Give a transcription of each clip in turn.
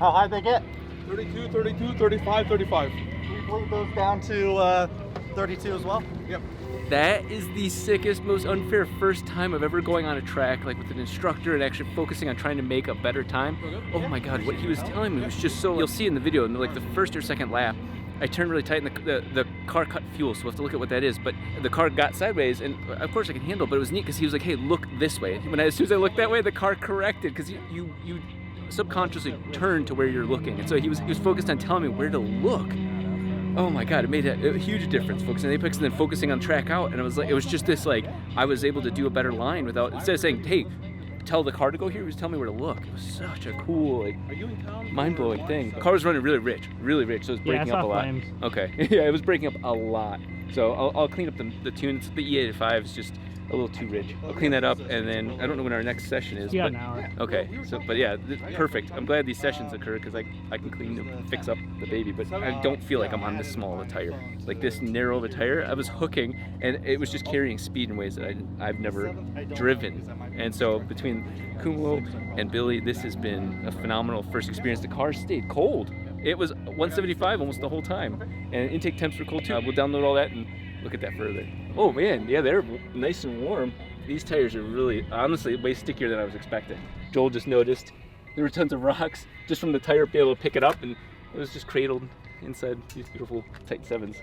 How high they get? 32, 32, 35, 35. We blew those down to 32 as well. Yep. That is the sickest, most unfair first time of ever going on a track, like with an instructor and actually focusing on trying to make a better time. Oh my God, what he was telling me was just so, you'll see in the video, in like the first or second lap, I turned really tight and the car cut fuel, so we'll have to look at what that is. But the car got sideways, and of course I can handle, but it was neat because he was like, hey, look this way. As soon as I looked that way, the car corrected, because you subconsciously turn to where you're looking. And so he was focused on telling me where to look. Oh my God, it made a huge difference, focusing on the apex and then focusing on track out. And it was just this, like, I was able to do a better line without, instead of saying, hey, tell the car to go here, he was telling me where to look. It was such a cool, like, mind-blowing thing. The car was running really rich, so it was breaking up a lot. Flames. Okay, yeah, it was breaking up a lot. So I'll clean up the tunes. The E85 is just a little too rich. I'll clean that up, and then I don't know when our next session is. Yeah, an hour. Okay, so but yeah, perfect. I'm glad these sessions occur because I can clean and fix up the baby, but I don't feel like I'm on this small of a tire. Like this narrow of a tire, I was hooking, and it was just carrying speed in ways that I've never driven. And so between Kumho and Billy, this has been a phenomenal first experience. The car stayed cold. It was 175 almost the whole time, and intake temps were cold too. We'll download all that and look at that further. Oh man, yeah, they're nice and warm. These tires are really, honestly, way stickier than I was expecting. Joel just noticed there were tons of rocks just from the tire being able to pick it up, and it was just cradled inside these beautiful tight 7s.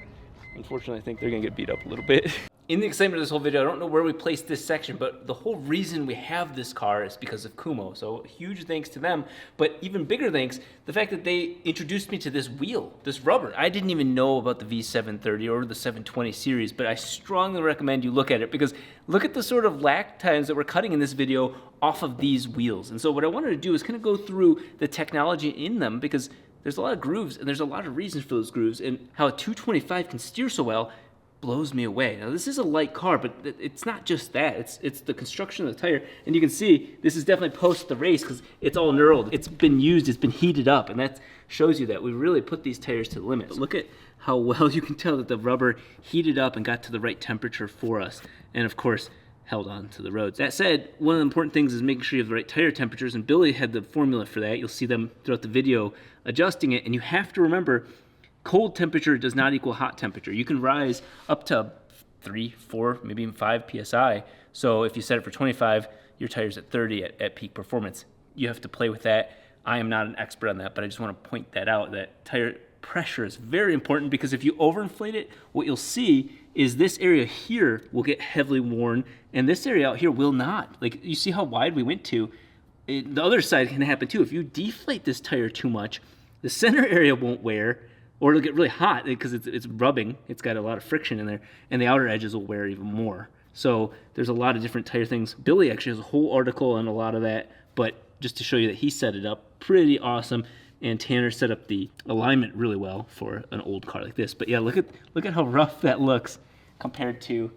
Unfortunately, I think they're gonna get beat up a little bit. In the excitement of this whole video, I don't know where we placed this section, but the whole reason we have this car is because of Kumho. So huge thanks to them, but even bigger thanks, the fact that they introduced me to this wheel, this rubber. I didn't even know about the V730 or the 720 series, but I strongly recommend you look at it because look at the sort of lap times that we're cutting in this video off of these wheels. And so what I wanted to do is kind of go through the technology in them because there's a lot of grooves and there's a lot of reasons for those grooves, and how a 225 can steer so well blows me away. Now this is a light car, but it's not just that. It's the construction of the tire, and you can see this is definitely post the race because it's all knurled. It's been used, it's been heated up, and that shows you that we really put these tires to the limit. But look at how well you can tell that the rubber heated up and got to the right temperature for us, and of course held on to the roads. That said, one of the important things is making sure you have the right tire temperatures, and Billy had the formula for that. You'll see them throughout the video adjusting it, and you have to remember cold temperature does not equal hot temperature. You can rise up to 3, 4, maybe even 5 PSI. So if you set it for 25, your tire's at 30 at peak performance. You have to play with that. I am not an expert on that, but I just want to point that out, that tire pressure is very important because if you overinflate it, what you'll see is this area here will get heavily worn and this area out here will not. Like you see how wide we went to. The other side can happen too. If you deflate this tire too much, the center area won't wear, or it'll get really hot because it's rubbing. It's got a lot of friction in there, and the outer edges will wear even more. So there's a lot of different tire things. Billy actually has a whole article on a lot of that, but just to show you that he set it up pretty awesome, and Tanner set up the alignment really well for an old car like this. But yeah, look at how rough that looks compared to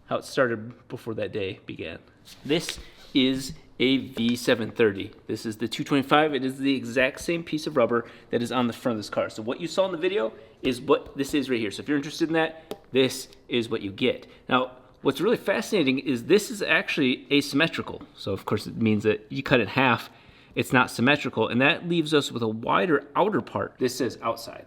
how it started before that day began. This is a V730. This is the 225. It is the exact same piece of rubber that is on the front of this car. So what you saw in the video is what this is right here. So if you're interested in that, this is what you get. Now, what's really fascinating is this is actually asymmetrical. So of course it means that you cut it in half, it's not symmetrical, and that leaves us with a wider outer part. This says outside.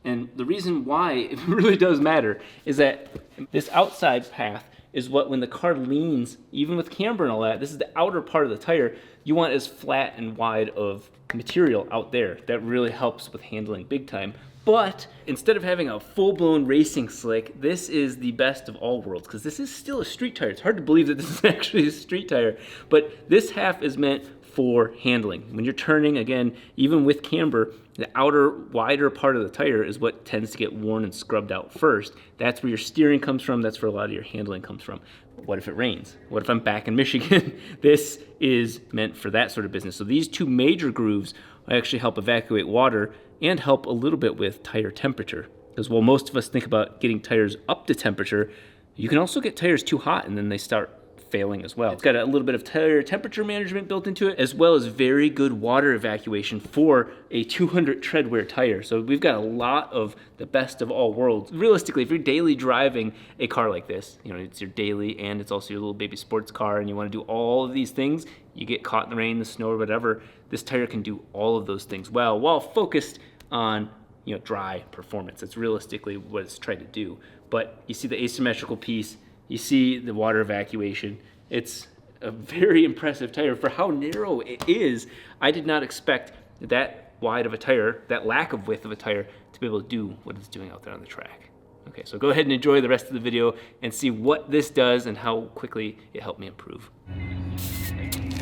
And the reason why it really does matter is that this outside path is what, when the car leans, even with camber and all that, this is the outer part of the tire, you want as flat and wide of material out there. That really helps with handling big time. But instead of having a full-blown racing slick, this is the best of all worlds because this is still a street tire. It's hard to believe that this is actually a street tire, but this half is meant for handling. When you're turning, again, even with camber, the outer, wider part of the tire is what tends to get worn and scrubbed out first. That's where your steering comes from. That's where a lot of your handling comes from. What if it rains? What if I'm back in Michigan? This is meant for that sort of business. So these two major grooves actually help evacuate water and help a little bit with tire temperature. Because while most of us think about getting tires up to temperature, you can also get tires too hot and then they start failing as well. It's got a little bit of tire temperature management built into it, as well as very good water evacuation for a 200 tread wear tire. So we've got a lot of the best of all worlds. Realistically, if you're daily driving a car like this, you know, it's your daily and it's also your little baby sports car, and you want to do all of these things, you get caught in the rain, the snow, or whatever, this tire can do all of those things well, while focused on, you know, dry performance. That's realistically what it's trying to do. But you see the asymmetrical piece, you see the water evacuation. It's a very impressive tire for how narrow it is. I did not expect that wide of a tire, that lack of width of a tire, to be able to do what it's doing out there on the track. Okay, so go ahead and enjoy the rest of the video and see what this does and how quickly it helped me improve.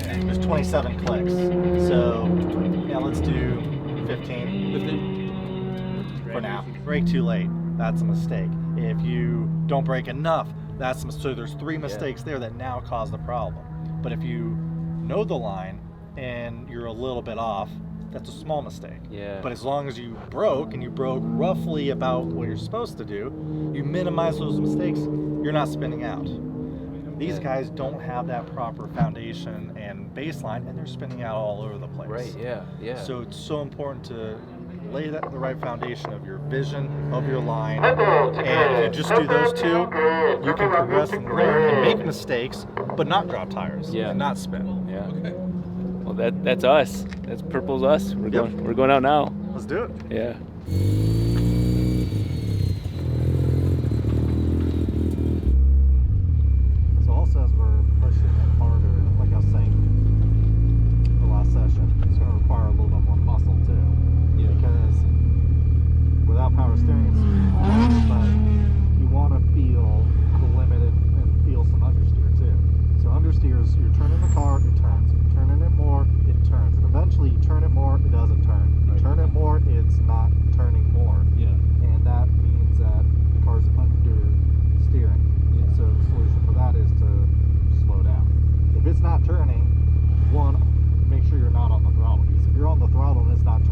There's 27 clicks. So yeah, let's do 15 for now. Brake too late. That's a mistake. If you don't brake enough, so there's 3 mistakes there that now cause the problem. But if you know the line and you're a little bit off, that's a small mistake. Yeah. But as long as you broke, and you broke roughly about what you're supposed to do, you minimize those mistakes, you're not spinning out. These guys don't have that proper foundation and baseline, and they're spinning out all over the place. Right, yeah, yeah. So it's so important to lay the right foundation of your vision, of your line, and if you just do those 2, you can progress and learn and make mistakes, but not drop tires, and not spin. Yeah. Okay. Well, that's us. That's Purple's us. We're going out now. Let's do it. Yeah. So also as we're pushing it harder, like I was saying the last session, it's going to require a little bit more muscle too. Because without power steering, it's hard, but you want to feel the limit and feel some understeer too. So understeer is you're turning the car, it turns. You're turning it more, it turns. And eventually you turn it more, it doesn't turn. You turn it more, it's not turning more. Yeah. And that means that the car's understeering. Yeah. So the solution for that is to slow down. If it's not turning, one, make sure you're not on the throttle. Because if you're on the throttle and it's not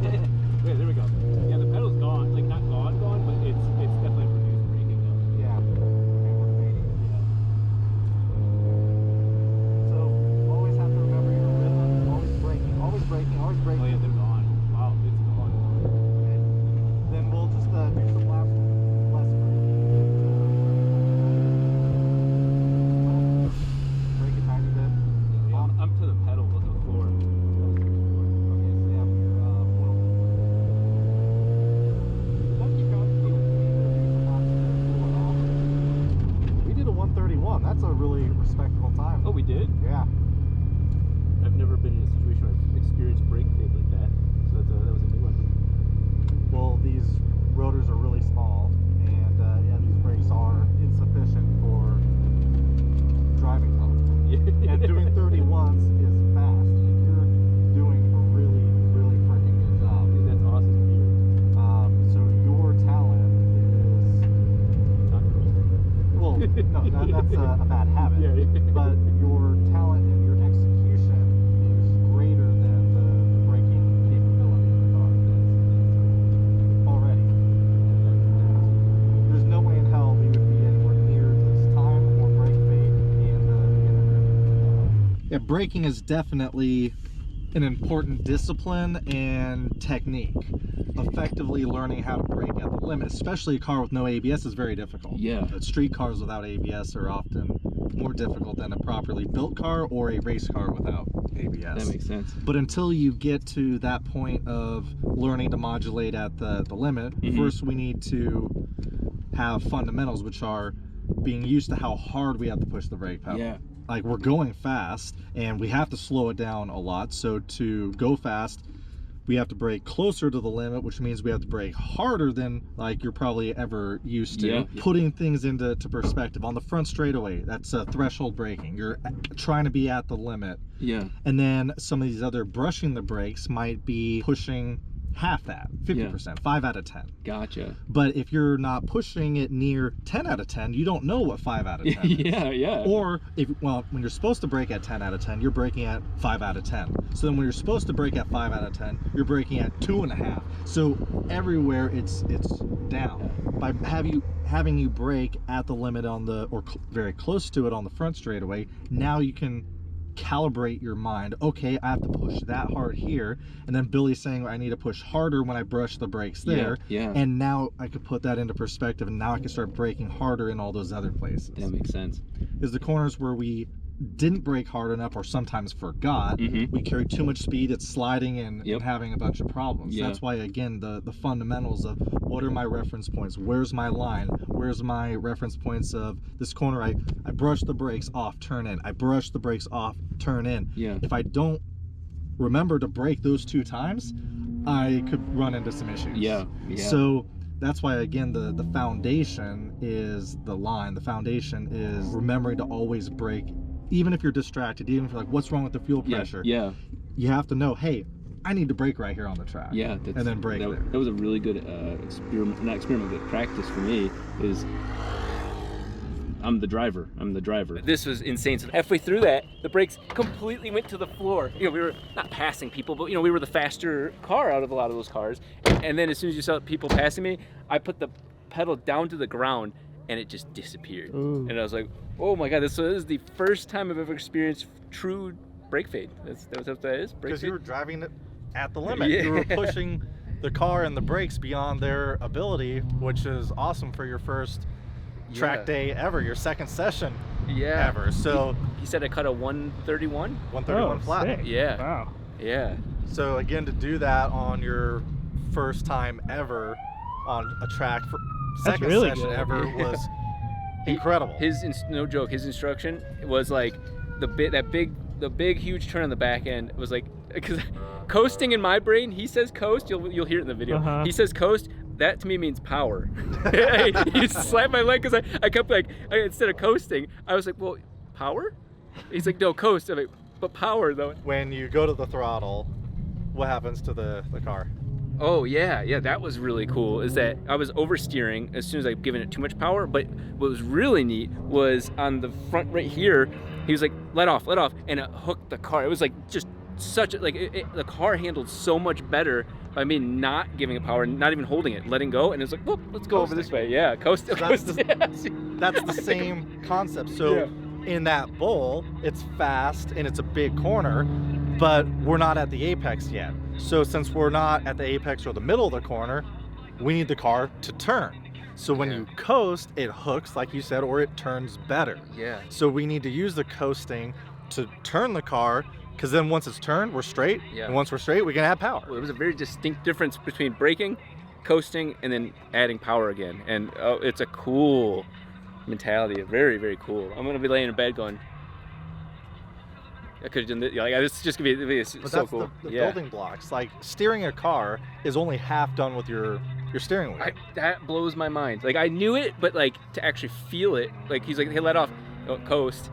Wait, there we go. Yeah, the pedal's gone. Like, not gone, but it's definitely reduced braking now. Yeah. So always have to remember your rhythm. Always braking. Always braking. Always braking. Oh, yeah, they're gone. Wow, it's gone. Okay. Then we'll just do some laps less braking. Brake it tiny bit. Yeah, I'm to the pedal with the floor. Okay, so yeah, we did a 131. That's a really respectable time. Oh, we did? Yeah. I've never been in a situation where I've experienced brake fade like that. So that was a new one. Well, these rotors are really small, and yeah, these brakes are insufficient for driving home. Yeah. And doing 31s is fast. You're doing a really, really freaking good job. Dude, that's awesome to hear. So your talent is Not cruising. well, no, that's a bad habit. Yeah, yeah. But your talent and your execution is greater than the braking capability of the car. Already. There's no way in hell we would be anywhere near this time or brake fade and the beginner. Yeah, braking is definitely an important discipline and technique. Effectively learning how to brake at the limit, especially a car with no ABS, is very difficult. Yeah. Street cars without ABS are often more difficult than a properly built car or a race car without ABS. That makes sense. But until you get to that point of learning to modulate at the limit, first we need to have fundamentals, which are being used to how hard we have to push the brake pedal. Yeah. Like, we're going fast and we have to slow it down a lot. So to go fast, we have to brake closer to the limit, which means we have to brake harder than like you're probably ever used to. Yeah. Putting things into perspective. On the front straightaway, that's threshold braking. You're trying to be at the limit. Yeah. And then some of these other brushing the brakes might be pushing half that, 50%, 5 out of 10. Gotcha. But if you're not pushing it near 10 out of 10, you don't know what 5 out of 10 is. Yeah. Or, when you're supposed to brake at 10 out of 10, you're braking at 5 out of 10. So then when you're supposed to brake at 5 out of 10, you're braking at 2.5. So everywhere it's down. By having you brake at the limit on the, or very close to it on the front straightaway, now you can calibrate your mind. Okay, I have to push that hard here, and then Billy's saying I need to push harder when I brush the brakes there. Yeah. And now I could put that into perspective, and now I can start braking harder in all those other places. That makes sense. Is the corners where we didn't brake hard enough or sometimes forgot, we carried too much speed, it's sliding and having a bunch of problems. That's why, again, the fundamentals of what are my reference points, where's my line, where's my reference points of this corner, I brush the brakes off, turn in, I brush the brakes off, turn in. If I don't remember to brake those 2 times, I could run into some issues. So that's why, again, the foundation is the line. The foundation is remembering to always brake, even if you're distracted, even if you're like, what's wrong with the fuel pressure? You have to know, hey, I need to brake right here on the track. And then brake there. That was a really good practice for me. Is I'm the driver. This was insane. So halfway through that, the brakes completely went to the floor. You know, we were not passing people, but, you know, we were the faster car out of a lot of those cars. And then as soon as you saw people passing me, I put the pedal down to the ground, and it just disappeared. And I was like, oh my God, this is the first time I've ever experienced true brake fade. That's what that is, brake fade? Because you were driving it at the limit. You were pushing the car and the brakes beyond their ability, which is awesome for your first track day ever, your second session ever. So he said I cut a 131? 131 flat. Sick. Yeah. Wow. Yeah. So again, to do that on your first time ever on a track for second really session good. ever was incredible. No joke, his instruction was like the big huge turn on the back end was like, because coasting in my brain, he says coast, you'll hear it in the video. He says coast, that to me means power. He slapped my leg because I kept like, instead of coasting, I was like, well, power? He's like, no, coast. I'm like, but power though. When you go to the throttle, what happens to the car? Oh yeah, that was really cool. Is that I was oversteering as soon as I'd given it too much power, but what was really neat was on the front right here, he was like, let off, and it hooked the car. It was like just such like the car handled so much better by me not giving it power, not even holding it, letting go, and it's like, whoop, let's go over this way. Yeah, coast. So that's the same concept. So in that bowl, it's fast and it's a big corner, but we're not at the apex yet. So since we're not at the apex or the middle of the corner, we need the car to turn. So when you coast, it hooks, like you said, or it turns better. Yeah. So we need to use the coasting to turn the car, because then once it's turned, we're straight. Yeah. And once we're straight, we can add power. Well, there was a very distinct difference between braking, coasting, and then adding power again. And it's a cool mentality. Very, very cool. I'm gonna be laying in bed going, I could have done this. Like, this is just gonna be But so that's cool. the building blocks. Like steering a car is only half done with your steering wheel. That blows my mind. Like, I knew it, but like to actually feel it. Like, he's like, hey, let off, coast,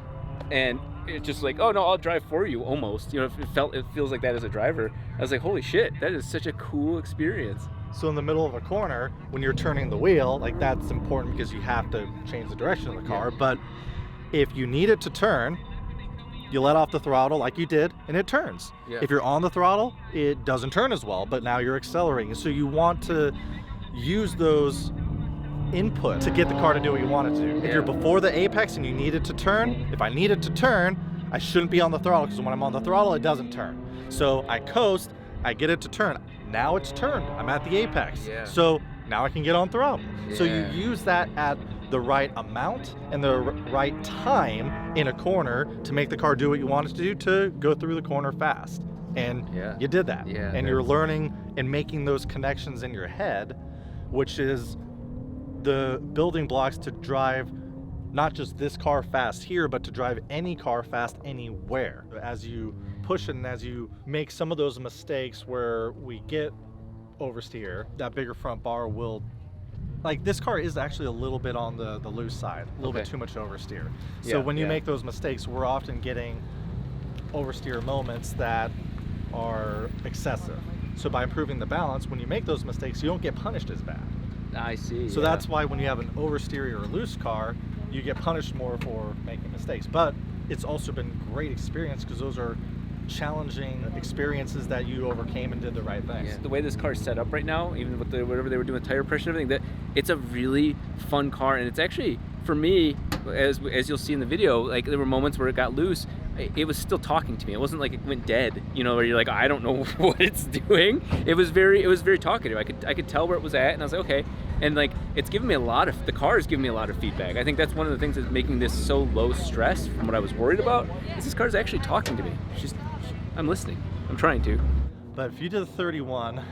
and it's just like, oh no, I'll drive for you almost. You know, it feels like that as a driver. I was like, holy shit, that is such a cool experience. So in the middle of a corner, when you're turning the wheel, like that's important because you have to change the direction of the car. But if you need it to turn, you let off the throttle like you did, and it turns. Yeah. If you're on the throttle, it doesn't turn as well, but now you're accelerating. So you want to use those input to get the car to do what you want it to do. If you're before the apex and you need it to turn, if I need it to turn, I shouldn't be on the throttle, because when I'm on the throttle, it doesn't turn. So I coast, I get it to turn. Now it's turned, I'm at the apex. Yeah. So now I can get on throttle. Yeah. So you use that at the right amount and the right time in a corner to make the car do what you want it to do, to go through the corner fast. And you did that. Yeah, and you're learning and making those connections in your head, which is the building blocks to drive not just this car fast here, but to drive any car fast anywhere. As you push it and as you make some of those mistakes where we get oversteer, that bigger front bar will, like, this car is actually a little bit on the loose side, a little bit too much oversteer. So when you make those mistakes, we're often getting oversteer moments that are excessive. So by improving the balance, when you make those mistakes, you don't get punished as bad. I see. So that's why when you have an oversteer or a loose car, you get punished more for making mistakes. But it's also been great experience, because those are challenging experiences that you overcame and did the right things. Yeah. The way this car is set up right now, even with whatever they were doing with tire pressure and everything, that it's a really fun car. And it's actually, for me, as you'll see in the video, like, there were moments where it got loose. It was still talking to me. It wasn't like it went dead, you know, where you're like, I don't know what it's doing. It was very talkative. I could tell where it was at, and I was like, okay. And like, it's giving me the car is giving me a lot of feedback. I think that's one of the things that's making this so low stress from what I was worried about, is this car is actually talking to me. I'm listening. I'm trying to. But if you did a 31,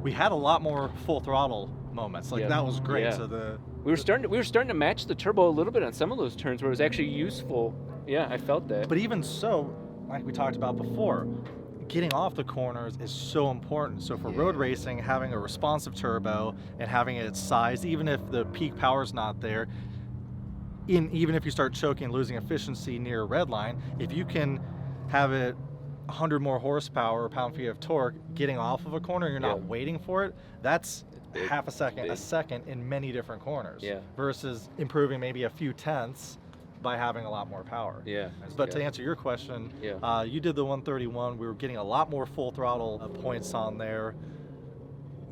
we had a lot more full throttle moments. Like, that was great. Yeah. So we were starting to match the turbo a little bit on some of those turns where it was actually useful. Yeah, I felt that. But even so, like we talked about before, getting off the corners is so important. So for road racing, having a responsive turbo and having it sized, even if the peak power is not there, even if you start choking and losing efficiency near a red line, if you can have it 100 more horsepower or pound-feet of torque getting off of a corner, you're not waiting for it, that's half a second, a second in many different corners. Versus improving maybe a few tenths by having a lot more power. But to answer your question, you did the 131. We were getting a lot more full throttle points on there.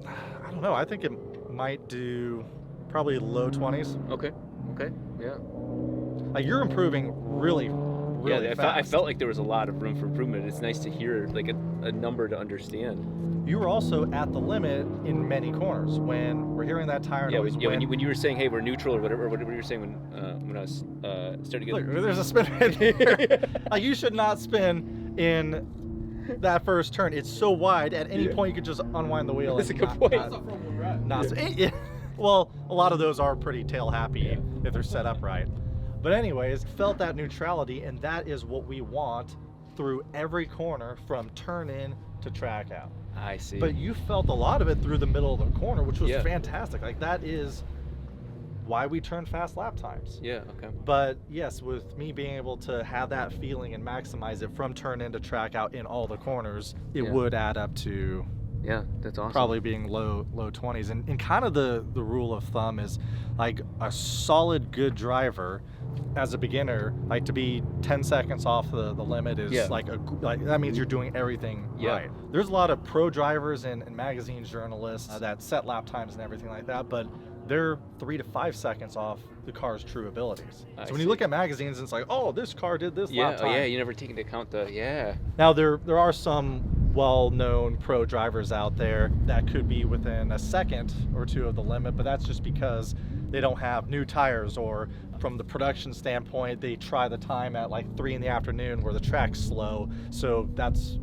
I don't know. I think it might do probably low 20s. Okay. Yeah. Like, you're improving really fast. I felt like there was a lot of room for improvement. It's nice to hear like a number to understand. You were also at the limit in many corners when we're hearing that tire noise. When you were saying, hey, we're neutral or whatever you were saying when I was starting to get... Look, there's a spin right here. Like, you should not spin in that first turn. It's so wide, at any point you could just unwind the wheel. That's a good point. Well, a lot of those are pretty tail happy if they're set up right. But anyways, felt that neutrality, and that is what we want through every corner from turn in to track out. I see. But you felt a lot of it through the middle of the corner, which was fantastic. Like, that is why we turn fast lap times. Yeah, okay. But yes, with me being able to have that feeling and maximize it from turn in to track out in all the corners, it would add up to that's awesome. Probably being low 20s. And kind of the rule of thumb is, like, a solid good driver as a beginner, like to be 10 seconds off the limit is like that means you're doing everything right. There's a lot of pro drivers and magazine journalists that set lap times and everything like that, but they're 3 to 5 seconds off the car's true abilities. So when you look at magazines, it's like, oh, this car did this lap time. You never take into account the Now there are some well-known pro drivers out there that could be within a second or two of the limit, but that's just because they don't have new tires, or from the production standpoint, they try the time at like 3 in the afternoon where the track's slow. So that's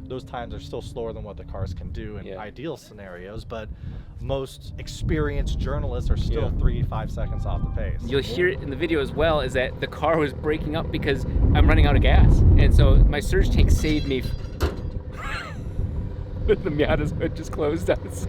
those times are still slower than what the cars can do in ideal scenarios, but most experienced journalists are still 3 to 5 seconds off the pace. You'll hear it in the video as well, is that the car was breaking up because I'm running out of gas, and so my surge tank saved me. The Miata's hood just closed up. So.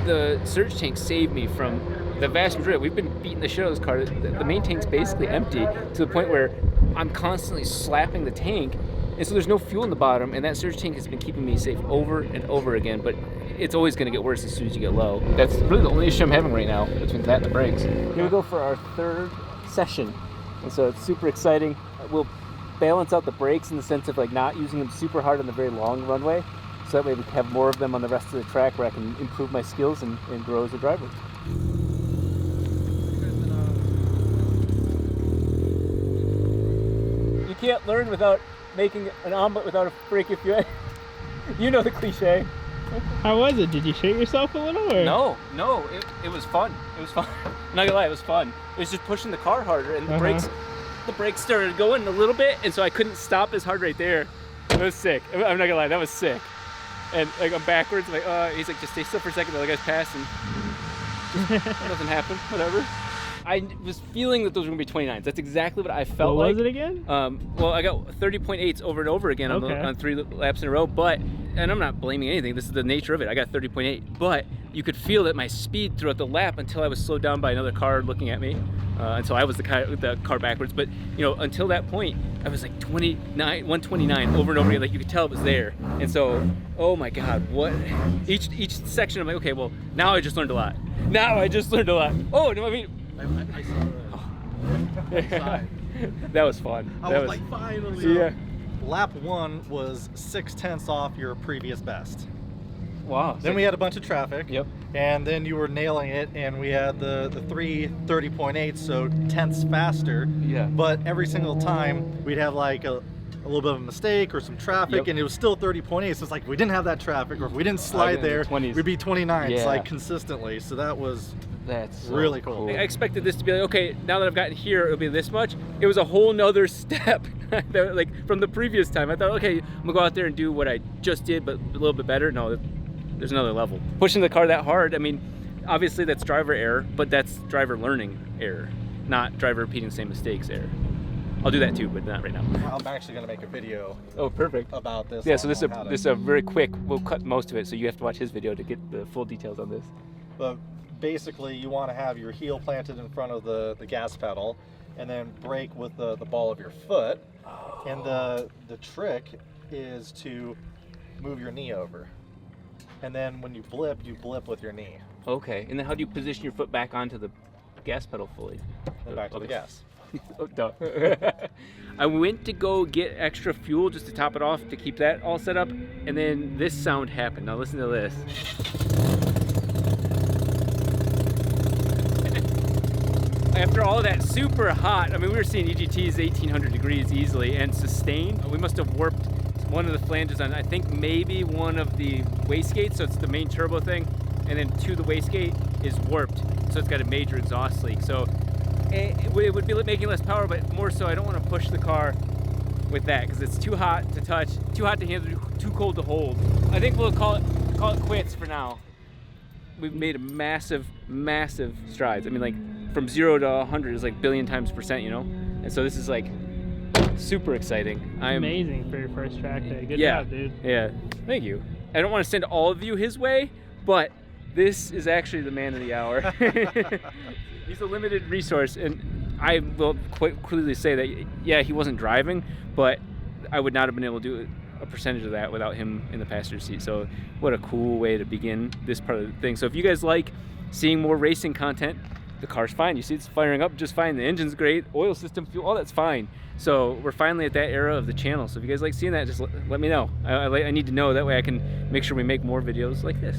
The surge tank saved me from the vast majority. We've been beating the shit out of this car. The main tank's basically empty to the point where I'm constantly slapping the tank, and so there's no fuel in the bottom, and that surge tank has been keeping me safe over and over again, but it's always going to get worse as soon as you get low. That's really the only issue I'm having right now between that and the brakes. Here we go for our third session, and so it's super exciting. We'll balance out the brakes in the sense of like not using them super hard on the very long runway, so that way we can have more of them on the rest of the track where I can improve my skills and grow as a driver. You can't learn without making an omelet without a break if you you know the cliche. How was it? Did you shit yourself a little? Or? No, it was fun. It was fun. I'm not gonna lie, it was fun. It was just pushing the car harder, and the brakes started going a little bit, and so I couldn't stop as hard right there. It was sick. I'm not gonna lie, that was sick. And like I'm backwards, like he's like, just stay still for a second. The other guy's passing. Nothing happened. Whatever. I was feeling that those were gonna be 29s. That's exactly what I felt like. What was it again? Well, I got 30.8s over and over again on 3 laps in a row. But, and I'm not blaming anything. This is the nature of it. I got 30.8. But you could feel that my speed throughout the lap until I was slowed down by another car looking at me. Until I was the car backwards. But you know, until that point, I was like 129 over and over again. Like you could tell it was there. And so, oh my God, what? Each section, I'm like, okay, well, now I just learned a lot. Oh, no, I mean. I saw that. That was fun. I was like, finally. Yeah. Lap 1 was 0.6 off your previous best. Wow. Then we had a bunch of traffic. Yep. And then you were nailing it, and we had the 30.8, so tenths faster. Yeah. But every single time we'd have like a little bit of a mistake or some traffic, and it was still 30.8. So it's like if we didn't have that traffic, or if we didn't slide there, we'd be 29s like consistently. So that's so really cool. I expected this to be like, okay, now that I've gotten here, it'll be this much. It was a whole nother step, like from the previous time. I thought, okay, I'm gonna go out there and do what I just did, but a little bit better. No, there's another level. Pushing the car that hard, I mean, obviously that's driver error, but that's driver learning error, not driver repeating the same mistakes error. I'll do that too, but not right now. I'm actually gonna make a video. Oh, perfect. About this. Yeah, so this is a very quick. We'll cut most of it, so you have to watch his video to get the full details on this. But basically, you want to have your heel planted in front of the gas pedal, and then brake with the ball of your foot. Oh. And the trick is to move your knee over, and then when you blip with your knee. Okay, and then how do you position your foot back onto the gas pedal fully? And back to the gas. Oh, duh. I went to go get extra fuel just to top it off to keep that all set up, and then this sound happened. Now listen to this. After all that super hot, I mean, we were seeing EGTs 1800 degrees easily and sustained. We must have warped one of the flanges on, I think maybe one of the wastegates, so it's the main turbo thing, and then the wastegate is warped, so it's got a major exhaust leak. So it would be making less power, but more so I don't want to push the car with that because it's too hot to touch, too hot to handle, too cold to hold. I think we'll call it quits for now. We've made a massive strides. I mean, like from 0 to 100 is like billion times percent, you know? And so this is like super exciting. Amazing for your first track day. Good job, dude. Yeah, thank you. I don't want to send all of you his way, but this is actually the man of the hour. He's a limited resource, and I will quite clearly say that, yeah, he wasn't driving, but I would not have been able to do a percentage of that without him in the passenger seat. So what a cool way to begin this part of the thing. So if you guys like seeing more racing content, the car's fine. You see it's firing up just fine. The engine's great, oil system, fuel, all that's fine. So we're finally at that era of the channel. So if you guys like seeing that, just let me know. I need to know, that way I can make sure we make more videos like this.